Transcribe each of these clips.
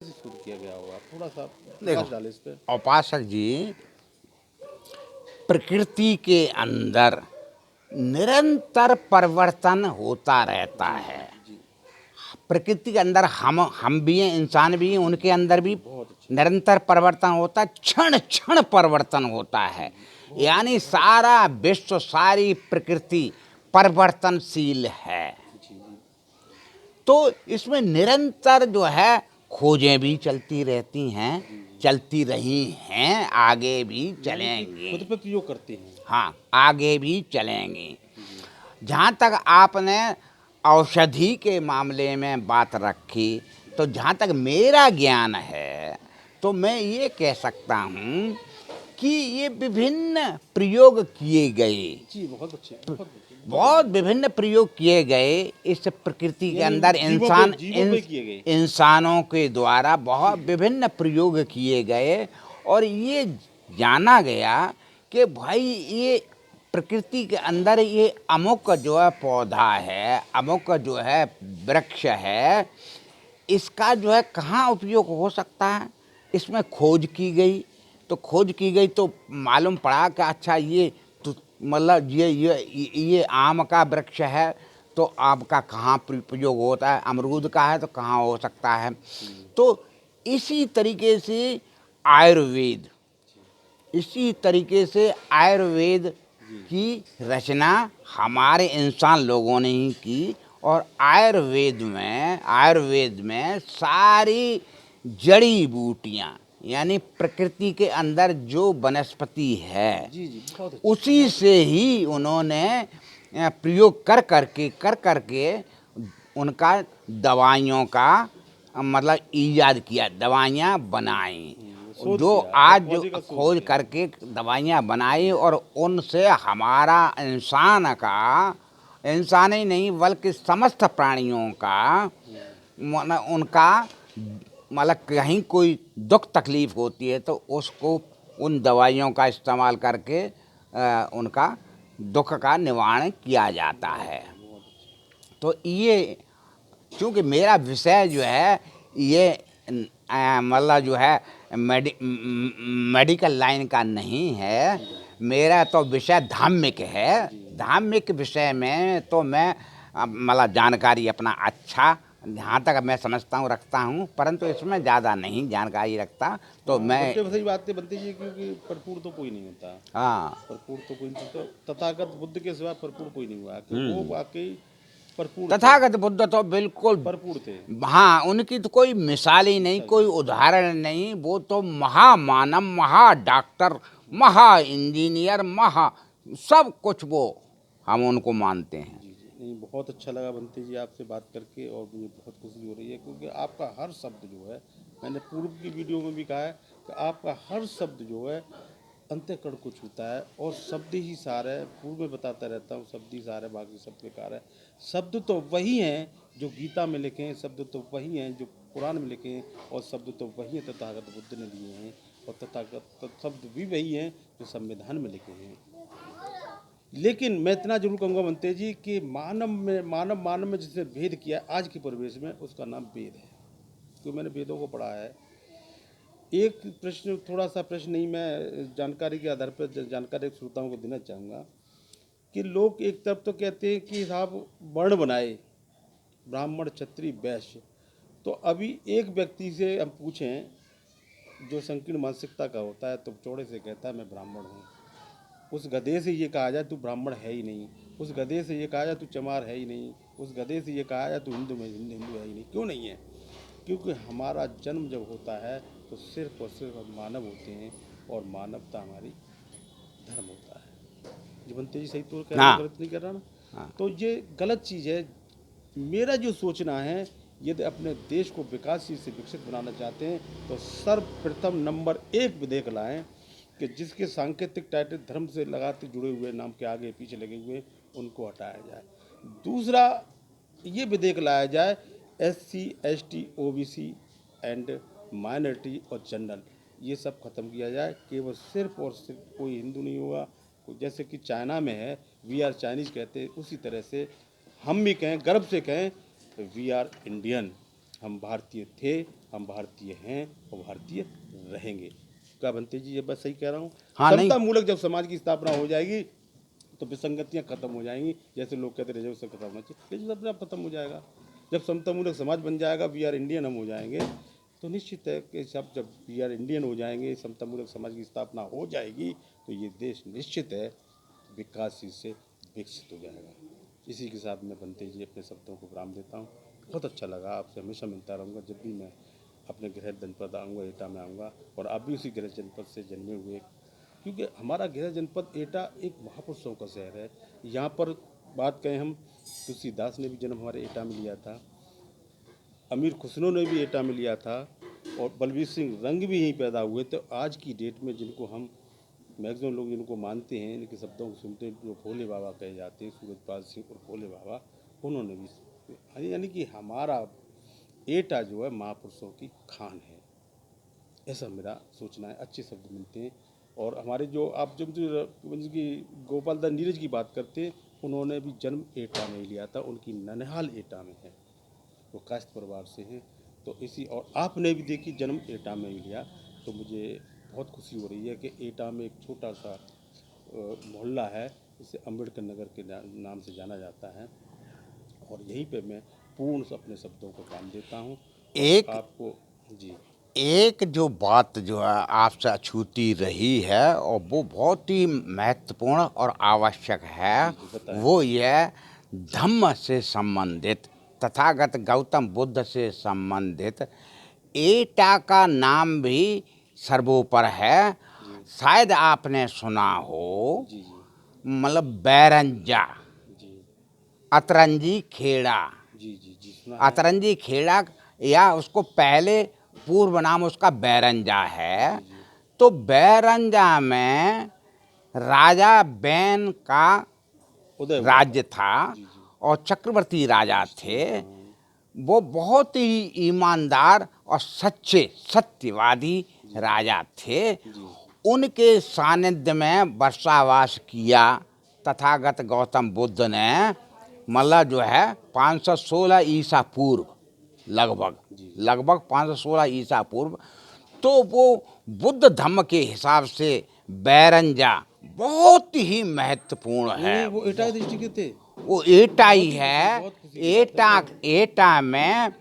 शुरू किया गया होगा, थोड़ा सा देखो प्रकाश डालें इस पे। उपासक जी, प्रकृति के अंदर निरंतर परिवर्तन होता रहता जी है। जी जी, प्रकृति के अंदर हम भी हैं, इंसान भी हैं, उनके अंदर भी बहुत अच्छे। निरंतर परिवर्तन होता है, क्षण क्षण परिवर्तन होता है। यानी सारा विश्व, सारी प्रकृति परिवर्तनशील है। जी जी, तो इसमें निरंतर जो है खोजें भी चलती रहती हैं, चलती रही हैं, आगे भी यानी कि चलेंगी। खुद पे प्रयोग करते हैं। हाँ, आगे भी चलेंगी। जी जहाँ तक आपने औषधि के मामले में बात रखी, तो जहाँ तक मेरा ज्ञान है तो मैं ये कह सकता हूँ कि ये विभिन्न प्रयोग किए गए, जी, बहुत अच्छे, बहुत अच्छे, बहुत बहुत बढ़िया। विभिन्न प्रयोग किए गए इस प्रकृति के यानी अंदर। जीवों पे किए गए। इंसानों के द्वारा जी बहुत जी विभिन्न प्रयोग किए गए और ये जाना गया कि भाई ये प्रकृति के अंदर ये अमुक जो है पौधा है, अमुक जो है वृक्ष है, इसका जो है कहाँ उपयोग हो सकता है। इसमें खोज की गई, तो खोज की गई तो मालूम पड़ा कि अच्छा ये तो मतलब ये आम का वृक्ष है, तो आम का कहाँ प्रयोग होता है, अमरूद का है तो कहाँ हो सकता है। तो इसी तरीके से आयुर्वेद, इसी तरीके से आयुर्वेद जी की रचना हमारे इंसान लोगों ने ही की। और आयुर्वेद में सारी जड़ी बूटियाँ, यानी प्रकृति के अंदर जो वनस्पति है, जी जी, बहुत अच्छे, उसी बहुत से अच्छे। ही उन्होंने प्रयोग कर करके उनका दवाइयों का मतलब ईजाद किया, दवाइयाँ बनाई। शोध जो किया, हर आज जो पौधे का शोध खोज किया। करके दवाइयाँ बनाई और उनसे हमारा इंसान ही नहीं बल्कि समस्त प्राणियों का उनका मतलब कहीं कोई दुख तकलीफ होती है तो उसको उन दवाइयों का इस्तेमाल करके उनका दुख का निवारण किया जाता बहुत है। बढ़िया, बहुत अच्छे। तो ये क्योंकि मेरा विषय जो है ये मतलब जो है मेडिकल लाइन का नहीं है, जी मेरा तो विषय धार्मिक है। जी धार्मिक विषय में तो मैं मतलब जानकारी अपना अच्छा, जहाँ तक मैं समझता हूँ रखता हूँ, परंतु इसमें ज़्यादा नहीं जानकारी रखता। तो हाँ, मैं बच्चे सही बातें बनती है क्योंकि भरपूर तो कोई नहीं होता। हाँ भरपूर तो कोई नहीं, तो तथागत बुद्ध के सिवा भरपूर कोई नहीं हुआ कि वो वाकई भरपूर थे। तथागत बुद्ध तो बिल्कुल, भरपूर थे। हाँ, उनकी तो कोई मिसाल ही नहीं, मिसाल कोई नहीं। उदाहरण नहीं। वो तो महामानव, महा डॉक्टर, महा इंजीनियर, महा सब कुछ वो, हम उनको मानते हैं। जी जी, नहीं, बहुत अच्छा लगा बंटी जी आपसे बात करके और मुझे बहुत खुशी हो रही है क्योंकि आपका हर शब्द जो है, मैंने पूर्व की वीडियो में भी कहा है कि आपका हर शब्द जो है अंतःकरण को छूता है और शब्द ही सार है। पूर्व में बताता रहता हूँ, शब्द ही सार है, बाकी सब बेकार है। शब्द तो वही हैं जो गीता में लिखे हैं, शब्द तो वही हैं जो पुराण में लिखे हैं और शब्द तो वही हैं तथागत बुद्ध ने दिए हैं और तथागत शब्द भी वही हैं जो संविधान में लिखे हैं। लेकिन मैं इतना जरूर कहूँगा बनते जी कि मानव में जिसने भेद किया आज के परिवेश में, उसका नाम वेद है। क्योंकि मैंने वेदों को पढ़ा है। एक प्रश्न, थोड़ा सा प्रश्न नहीं, मैं जानकारी के आधार पर जानकारी श्रोताओं को देना चाहूँगा कि लोग एक तरफ तो कहते हैं कि साहब वर्ण बनाए, ब्राह्मण क्षत्रिय वैश्य, तो अभी एक व्यक्ति से हम पूछें जो संकीर्ण मानसिकता का होता है तो चौड़े से कहता है मैं ब्राह्मण हूँ। उस गधे से ये कहा जाए तू ब्राह्मण है ही नहीं, उस गधे से ये कहा जाए तू चमार है ही नहीं, उस गधे से ये कहा जाए तू हिंदू है ही नहीं। क्यों नहीं है? क्योंकि हमारा जन्म जब होता है तो सिर्फ और सिर्फ हम मानव होते हैं और मानवता हमारी धर्म होता है। जीवनते जी सही तो कह रहा हूँ, हाँ गलत नहीं कह रहा ना? हाँ, तो ये गलत चीज़ है। मेरा जो सोचना है, यदि अपने देश को विकासशील से विकसित बनाना चाहते हैं तो सर्वप्रथम नंबर एक विधेयक लाएं कि जिसके सांकेतिक टाइटल धर्म से लगाते जुड़े हुए नाम के आगे पीछे लगे हुए उनको हटाया जाए। दूसरा ये विधेयक लाया जाए SC ST OBC and minority और जनरल, ये सब खत्म किया जाए। केवल सिर्फ और सिर्फ कोई हिंदू नहीं होगा, जैसे कि चाइना में है वी आर चाइनीज कहते हैं, उसी तरह से हम भी कहें, गर्व से कहें वी आर इंडियन। हम भारतीय थे, हम भारतीय हैं और भारतीय रहेंगे। क्या बनते जी, ये बस सही कह रहा हूँ? हाँ, नहीं। समता मूलक जब समाज की स्थापना हो जाएगी तो विसंगतियाँ खत्म हो जाएंगी। जैसे लोग कहते रहे से खत्म होना चाहिए, लेकिन अपने आप खत्म हो जाएगा। जब समता मूलक समाज बन जाएगा, वी आर इंडियन हम हो जाएंगे, तो निश्चित है कि सब जब वी आर इंडियन हो जाएंगे, समता मूलक समाज की स्थापना हो जाएगी, तो ये देश निश्चित है विकासशील से विकसित हो जाएगा। इसी के साथ मैं बनते जी अपने शब्दों को विराम देता हूँ। बहुत अच्छा लगा, आपसे हमेशा मिलता रहूँगा। जब भी मैं अपने गृह जनपद आऊँगा, एटा में आऊँगा, और आप भी उसी गृह जनपद से जन्मे हुए, क्योंकि हमारा गृह जनपद एटा एक महापुरुषों का शहर है। यहाँ पर बात कहें हम, तुलसीदास ने भी जन्म हमारे एटा में लिया था, अमीर खुसरो ने भी एटा में लिया था, और बलबीर सिंह रंग भी यहीं पैदा हुए। तो आज की डेट में जिनको हम मैक्सिमम लोग जिनको मानते हैं, इनके शब्दों को सुनते हैं, जो भोले बाबा कहे जाते हैं, सूरजपाल सिंह और भोले बाबा, उन्होंने भी, यानी कि हमारा एटा जो है महापुरुषों की खान है, ऐसा मेरा सोचना है। अच्छे शब्द मिलते हैं। और हमारे जो आप जब की गोपाल दास नीरज की बात करते हैं, उन्होंने भी जन्म एटा में ही लिया था, उनकी ननिहाल एटा में है, वो काश्त परिवार से हैं। तो इसी, और आपने भी देखी जन्म एटा में ही लिया, तो मुझे बहुत खुशी हो रही है कि एटा में एक छोटा सा मोहल्ला है, इसे अम्बेडकर नगर के नाम से जाना जाता है, और यहीं पे मैं पूर्ण अपने शब्दों को काम देता हूँ। एक आपको जी, एक जो बात जो है आपसे अछूती रही है, और वो बहुत ही महत्वपूर्ण और आवश्यक है, जी बताएं। वो यह धम्म से संबंधित, तथागत गौतम बुद्ध से संबंधित एटा का नाम भी सर्वोपर है। शायद आपने सुना हो, जी जी मतलब बैरंजा, जी अतरंजी खेड़ा, जी जी जी सुना है। अतरंजी खेड़ा, या उसको पहले पूर्व नाम उसका बैरंजा है। जी जी तो बैरंजा में राजा बैन का उदय हुआ राज्य था, जी जी और चक्रवर्ती राजा थे। हाँ, वो बहुत ही ईमानदार और सच्चे सत्यवादी राजा थे। जी उनके सानिध्य में वर्षावास किया तथागत गौतम बुद्ध ने, मतलब जो है 516 ईसा पूर्व, लगभग जी लगभग 516 ईसा पूर्व। तो वो बुद्ध धम्म के हिसाब से बैरंजा बहुत ही महत्वपूर्ण नहीं है। नहीं, वो एटा डिस्ट्रिक्ट के थे। वो एटा ही बहुत है। खुशी की बात एटा है। एटा में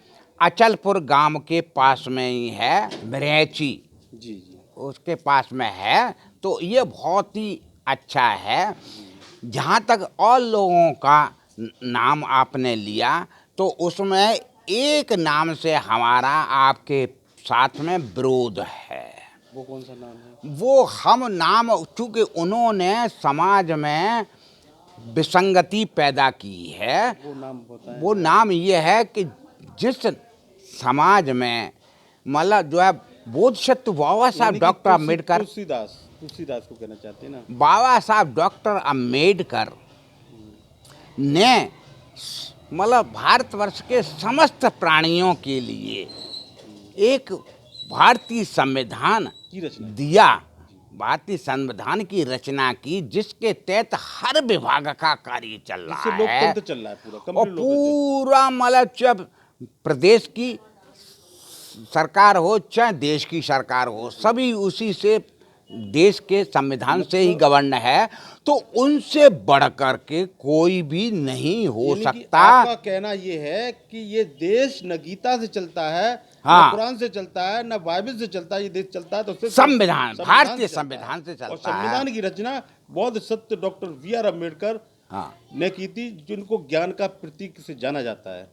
अचलपुर गांव के पास में ही है मरेची, जी जी उसके पास में है। तो ये बहुत ही अच्छा है। जहाँ तक और लोगों का नाम आपने लिया, तो उसमें एक नाम से हमारा आपके साथ में विरोध है। वो कौन सा नाम है? वो हम नाम, चूँकि उन्होंने समाज में विसंगति पैदा की है, वो नाम बताएं। वो नाम ये है कि जिस समाज में मतलब जो है बोधिसत्व बाबा साहब यानी कि डॉक्टर अम्बेडकर, तुलसीदास तुलसीदास को कहना चाहते हैं ना? बाबा साहब डॉक्टर अम्बेडकर ने मतलब भारतवर्ष के समस्त प्राणियों के लिए एक भारतीय संविधान की रचना दिया, भारतीय संविधान की रचना की, जिसके तहत हर विभाग का कार्य चल जिससे रहा है। लोकतंत्र चल रहा है पूरा, और कंप्लीट लोकतंत्र। पूरा मतलब जब प्रदेश की सरकार हो चाहे देश की सरकार हो, सभी उसी से, देश के संविधान से ही गवर्न है। तो उनसे बढ़ कर के कोई भी नहीं हो यानी कि सकता। आपका कहना ये है कि ये देश न गीता से चलता है, हाँ। न कुरान से चलता है, न बाइबल से चलता है, ये देश चलता है तो सिर्फ संविधान, भारतीय से चलता संविधान से है। चलता और है। संविधान की रचना बौद्ध सत्य डॉक्टर वी आर अम्बेडकर हाँ। ने की थी, जिनको ज्ञान का प्रतीक से जाना जाता है।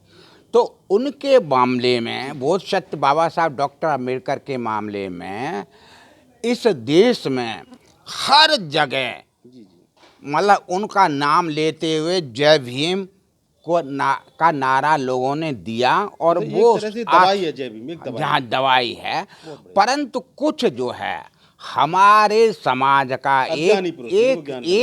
तो उनके मामले में, बोधिसत्व बाबा साहब डॉक्टर अम्बेडकर के मामले में, इस देश में हर जगह जी जी मतलब उनका नाम लेते हुए जय भीम को का नारा लोगों ने दिया, और मतलब वो एक तरह से दवाई है, जय भीम एक दवाई जहाँ है। दवाई है। बहुत बढ़िया। परंतु कुछ जो है हमारे समाज का अज्ञानी एक पुरुष, जिनको एक ज्ञान नहीं है।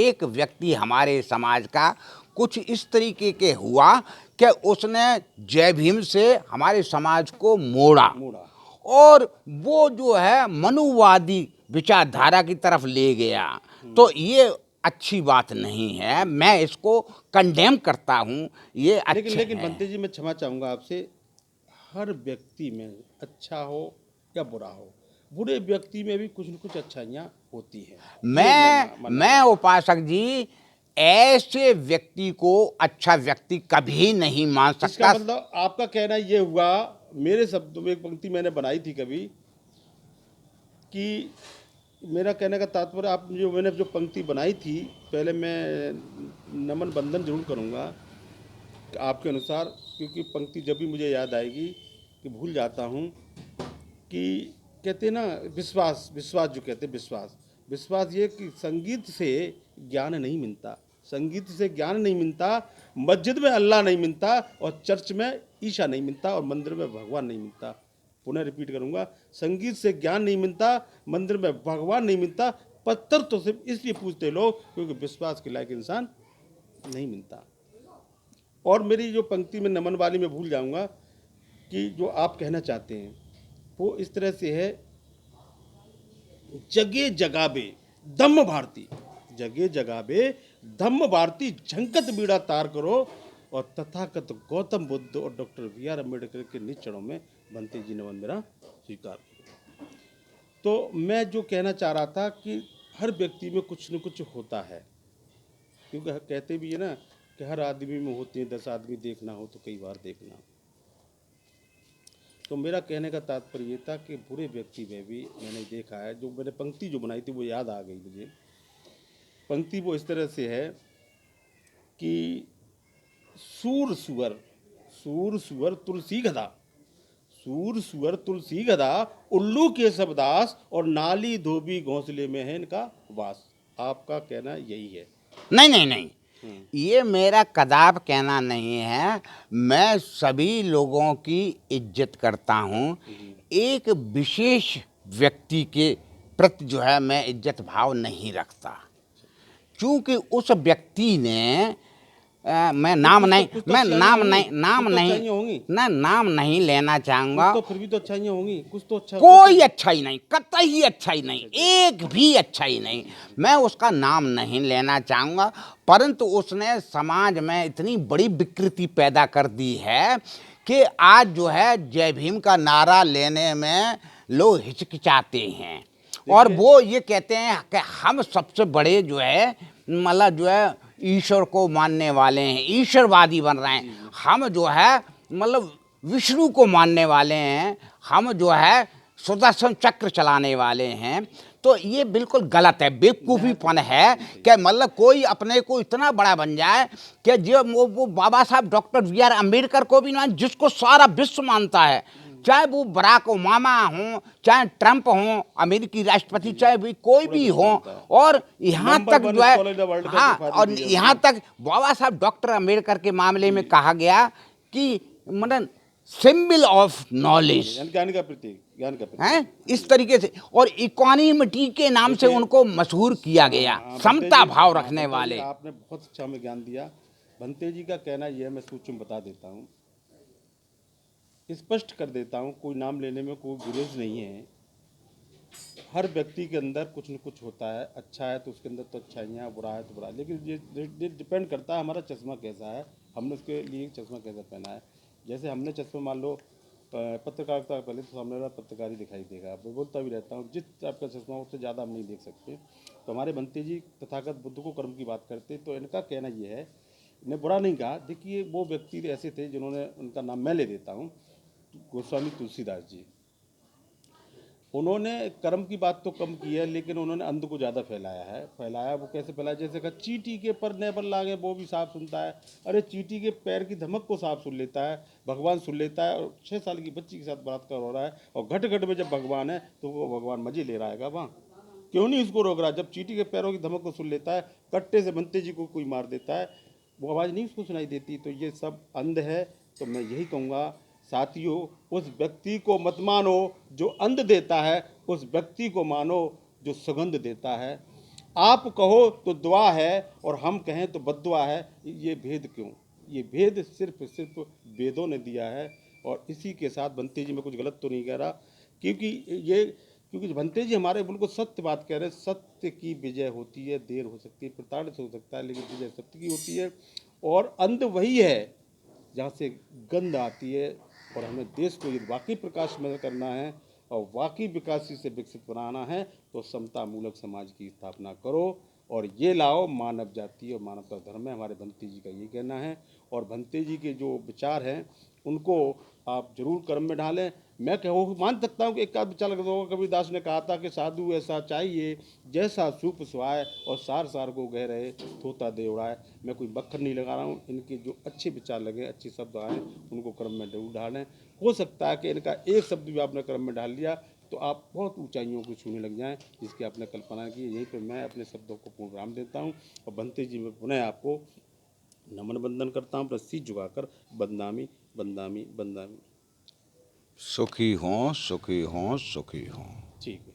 एक व्यक्ति हमारे समाज का कुछ इस तरीके के हुआ कि उसने जय भीम से हमारे समाज को मोड़ा, मोड़ा। और वो जो है मनुवादी विचारधारा की तरफ ले गया। तो ये अच्छी बात नहीं है, मैं इसको कंडेम करता हूँ। ये लेकिन अच्छा लेकिन है। बनते जी, मैं क्षमा चाहूँगा आपसे, हर व्यक्ति में अच्छा हो या बुरा हो, बुरे व्यक्ति में भी कुछ न कुछ अच्छाइयाँ होती हैं। मैं उपासक जी ऐसे व्यक्ति को अच्छा व्यक्ति कभी नहीं मान इसका सकता। मतलब आपका कहना ये हुआ, मेरे शब्दों में एक पंक्ति मैंने बनाई थी कभी कि मेरा कहने का तात्पर्य, आप जो मैंने जो पंक्ति बनाई थी, पहले मैं नमन बंदन जरूर करूँगा आपके अनुसार, क्योंकि पंक्ति जब भी मुझे याद आएगी कि भूल जाता हूँ, कि कहते हैं ना विश्वास, विश्वास जो कहते हैं, विश्वास, विश्वास ये कि संगीत से ज्ञान नहीं मिलता, संगीत से ज्ञान नहीं मिलता, मस्जिद में अल्लाह नहीं मिलता, और चर्च में ईशा नहीं मिलता, और मंदिर में भगवान नहीं मिलता। पुनः रिपीट करूंगा, संगीत से ज्ञान नहीं मिलता, मंदिर में भगवान नहीं मिलता। पत्थर तो सिर्फ इसलिए पूछते लोग क्योंकि विश्वास के लायक इंसान नहीं मिलता। और मेरी जो पंक्ति में नमन वाली में भूल जाऊंगा कि जो आप कहना चाहते हैं वो इस तरह से है, जगे जगाबे धम्म भारती, जगे जगाबे धम्म भारती, झंकत बीड़ा तार करो, और तथागत गौतम बुद्ध और डॉक्टर बी.आर. अम्बेडकर के निज चरणों में बनते जी नमन मेरा स्वीकार करो। तो मैं जो कहना चाह रहा था कि हर व्यक्ति में कुछ न कुछ होता है, क्योंकि कहते भी है ना कि हर आदमी में होते हैं 10 आदमी, देखना हो तो कई बार देखना। तो मेरा कहने का तात्पर्य ये था कि बुरे व्यक्ति में भी मैंने देखा है, जो मैंने पंक्ति जो बनाई थी वो याद आ गई मुझे। पंक्ति वो इस तरह से है कि सूर सुअर, सूर सुअर तुलसी गधा, सूर सुअर तुलसी गधा, उल्लू के सब दास, और नाली धोबी घोंसले में है इनका वास। आपका कहना यही है? नहीं नहीं नहीं, ये मेरा कदाप कहना नहीं है। मैं सभी लोगों की इज्जत करता हूँ, एक विशेष व्यक्ति के प्रति जो है मैं इज्जत भाव नहीं रखता, क्योंकि उस व्यक्ति ने मैं नाम नहीं, मैं नाम नहीं, नाम नहीं, ना नाम नहीं लेना चाहूँगा। तो फिर भी तो अच्छाइयाँ होंगी, कुछ तो अच्छा, कोई अच्छाई नहीं, कतई अच्छाई नहीं, एक भी अच्छाई नहीं, मैं उसका नाम नहीं लेना चाहूँगा। परंतु उसने समाज में इतनी बड़ी विकृति पैदा कर दी है कि आज जो है जय भीम का नारा लेने में लोग हिचकिचाते हैं, और वो ये कहते हैं कि हम सबसे बड़े जो है मतलब जो है ईश्वर को मानने वाले हैं, ईश्वरवादी बन रहे हैं। हम जो है मतलब विष्णु को मानने वाले हैं, हम जो है सुदर्शन चक्र चलाने वाले हैं। तो ये बिल्कुल गलत है, बेवकूफ़ीपन है कि मतलब कोई अपने को इतना बड़ा बन जाए कि जो वो बाबा साहब डॉक्टर बी.आर. अम्बेडकर को भी ना, जिसको सारा विश्व मानता है, चाहे वो बराक ओबामा हो, चाहे ट्रंप हो अमेरिकी राष्ट्रपति, चाहे भी कोई भी हो, और यहाँ तक जो है, हाँ, और यहाँ तक बाबा साहब डॉक्टर अम्बेडकर के मामले में कहा गया कि मतलब सिंबल ऑफ नॉलेज, ज्ञान का प्रतीक, ज्ञान का प्रतीक हैं, इस तरीके से, और इक्वानिमिटी के नाम से उनको मशहूर किया गया, समता भाव रखने वाले। आपने बहुत अच्छा हमें ज्ञान दिया। भंते जी का कहना यह है, मैं सूक्ष्म बता देता हूँ, स्पष्ट कर देता हूँ, कोई नाम लेने में कोई गुरेज नहीं है। हर व्यक्ति के अंदर कुछ न कुछ होता है, अच्छा है तो उसके अंदर तो अच्छाइयाँ, बुरा है तो बुरा, लेकिन ये डिपेंड करता है हमारा चश्मा कैसा है, हमने उसके लिए चश्मा कैसा पहना है। जैसे हमने चश्मा, मान लो पत्रकारिता, पहले तो सामने वाला पत्रकारी दिखाई देगा, मैं बोलता भी रहता हूँ, जिस टाइप का चश्मा उससे ज़्यादा हम नहीं देख सकते। तो हमारे भंते जी तथागत बुद्ध को कर्म की बात करते, तो इनका कहना ये है, इन्हें बुरा नहीं कहा, देखिए वो व्यक्ति ऐसे थे जिन्होंने, उनका नाम मैं ले देता हूँ, गोस्वामी तुलसीदास जी। उन्होंने कर्म की बात तो कम की है, लेकिन उन्होंने अंध को ज़्यादा फैलाया है। फैलाया वो कैसे फैलाया, जैसे कहा चींटी के पर नेबर लागे वो भी साफ सुनता है। अरे चींटी के पैर की धमक को साफ सुन लेता है, भगवान सुन लेता है। और 6 साल की बच्ची के साथ बलात्कार हो रहा है, और घट घट में जब भगवान है तो वो भगवान मजे ले रहा है वहाँ, क्यों नहीं उसको रोक रहा? जब चींटी के पैरों की धमक को सुन लेता है, कट्टे से भंते जी को कोई मार देता है, वो आवाज़ नहीं उसको सुनाई देती। तो ये सब अंध है। तो मैं यही कहूँगा साथियों, उस व्यक्ति को मत मानो जो अंध देता है, उस व्यक्ति को मानो जो सुगंध देता है। आप कहो तो दुआ है और हम कहें तो बद्दुआ है। ये भेद क्यों? ये भेद सिर्फ वेदों ने दिया है। और इसी के साथ भंते जी, मैं कुछ गलत तो नहीं कह रहा, क्योंकि भंते जी हमारे बिल्कुल सत्य बात कह रहे हैं। सत्य की विजय होती है, देर हो सकती है, प्रताड़ित हो सकता है, लेकिन विजय सत्य की होती है। और अंध वही है जहाँ से गंध आती है, और हमें देश को यदि वाकई प्रकाशमय करना है और वाकई विकासशील से विकसित बनाना है तो समता मूलक समाज की स्थापना करो और ये लाओ मानव जाति और मानवता धर्म है। हमारे भंते जी का ये कहना है और भंते जी के जो विचार हैं उनको आप जरूर कर्म में ढालें। मैं मान सकता हूँ कि एक आध विचार लग होगा, कबीरदास ने कहा था कि साधु ऐसा चाहिए जैसा सूप सुहाए और सार सार को गह रहे थोता दे उड़ाए। मैं कोई बख्तर नहीं लगा रहा हूँ, इनके जो अच्छे विचार लगे, अच्छे शब्द आए, उनको कर्म में जरूर ढालें। हो सकता है कि इनका एक शब्द भी आपने कर्म में डाल लिया तो आप बहुत ऊंचाइयों को छूने लग जाएं, जिसकी आपने कल्पना की। यहीं पे मैं अपने शब्दों को पूर्ण विराम देता हूँ और भंते जी में पुनः आपको नमन बंदन करता हूँ, अपना शीश झुकाकर बदनामी बदनामी बदनामी। सुखी हों, सुखी हों, सुखी हों। ठीक है।